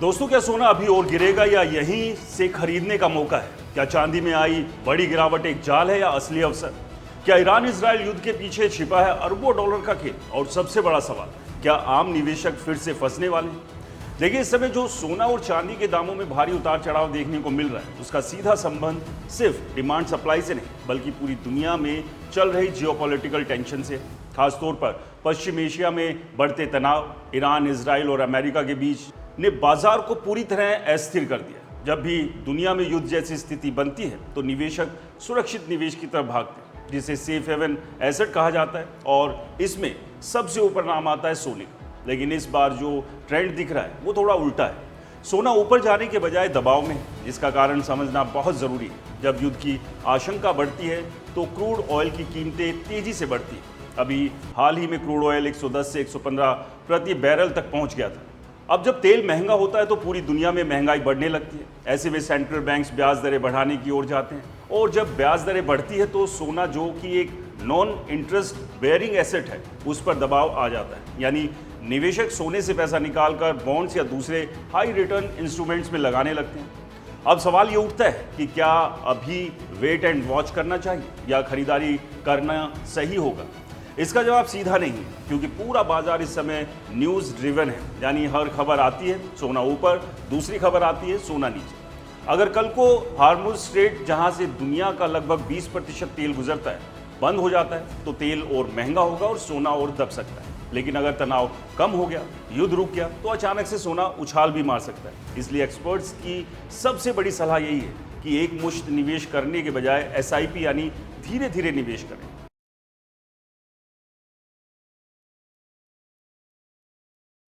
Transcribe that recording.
दोस्तों, क्या सोना अभी और गिरेगा या यहीं से खरीदने का मौका है? क्या चांदी में आई बड़ी गिरावट एक जाल है या असली अवसर? क्या ईरान इजराइल युद्ध के पीछे छिपा है अरबों डॉलर का खेल? और सबसे बड़ा सवाल, क्या आम निवेशक फिर से फंसने वाले हैं? देखिए, इस समय जो सोना और चांदी के दामों में भारी उतार चढ़ाव देखने को मिल रहा है, उसका सीधा संबंध सिर्फ डिमांड सप्लाई से नहीं, बल्कि पूरी दुनिया में चल रही जियोपॉलिटिकल टेंशन से। खासतौर पर पश्चिम एशिया में बढ़ते तनाव, ईरान, इजराइल और अमेरिका के बीच ने बाजार को पूरी तरह अस्थिर कर दिया। जब भी दुनिया में युद्ध जैसी स्थिति बनती है तो निवेशक सुरक्षित निवेश की तरफ भागते हैं, जिसे सेफ हेवन एसेट कहा जाता है, और इसमें सबसे ऊपर नाम आता है सोने का। लेकिन इस बार जो ट्रेंड दिख रहा है वो थोड़ा उल्टा है। सोना ऊपर जाने के बजाय दबाव में है, जिसका कारण समझना बहुत ज़रूरी है। जब युद्ध की आशंका बढ़ती है तो क्रूड ऑयल की कीमतें तेज़ी से बढ़ती है। अभी हाल ही में क्रूड ऑयल 110 से 115 प्रति बैरल तक पहुंच गया था। अब जब तेल महंगा होता है तो पूरी दुनिया में महंगाई बढ़ने लगती है। ऐसे में सेंट्रल बैंक्स ब्याज दरें बढ़ाने की ओर जाते हैं, और जब ब्याज दरें बढ़ती है तो सोना, जो कि एक नॉन इंटरेस्ट बेयरिंग एसेट है, उस पर दबाव आ जाता है। यानी निवेशक सोने से पैसा निकालकर बॉन्ड्स या दूसरे हाई रिटर्न इंस्ट्रूमेंट्स में लगाने लगते हैं। अब सवाल ये उठता है कि क्या अभी वेट एंड वॉच करना चाहिए या खरीदारी करना सही होगा? इसका जवाब सीधा नहीं है, क्योंकि पूरा बाजार इस समय न्यूज़ ड्रिवन है। यानी हर खबर आती है सोना ऊपर, दूसरी खबर आती है सोना नीचे। अगर कल को हार्मुज स्ट्रेट, जहां से दुनिया का लगभग 20% तेल गुजरता है, बंद हो जाता है तो तेल और महंगा होगा और सोना और दब सकता है। लेकिन अगर तनाव कम हो गया, युद्ध रुक गया, तो अचानक से सोना उछाल भी मार सकता है। इसलिए एक्सपर्ट्स की सबसे बड़ी सलाह यही है कि एक मुश्त निवेश करने के बजाय SIP यानी धीरे धीरे निवेश करें।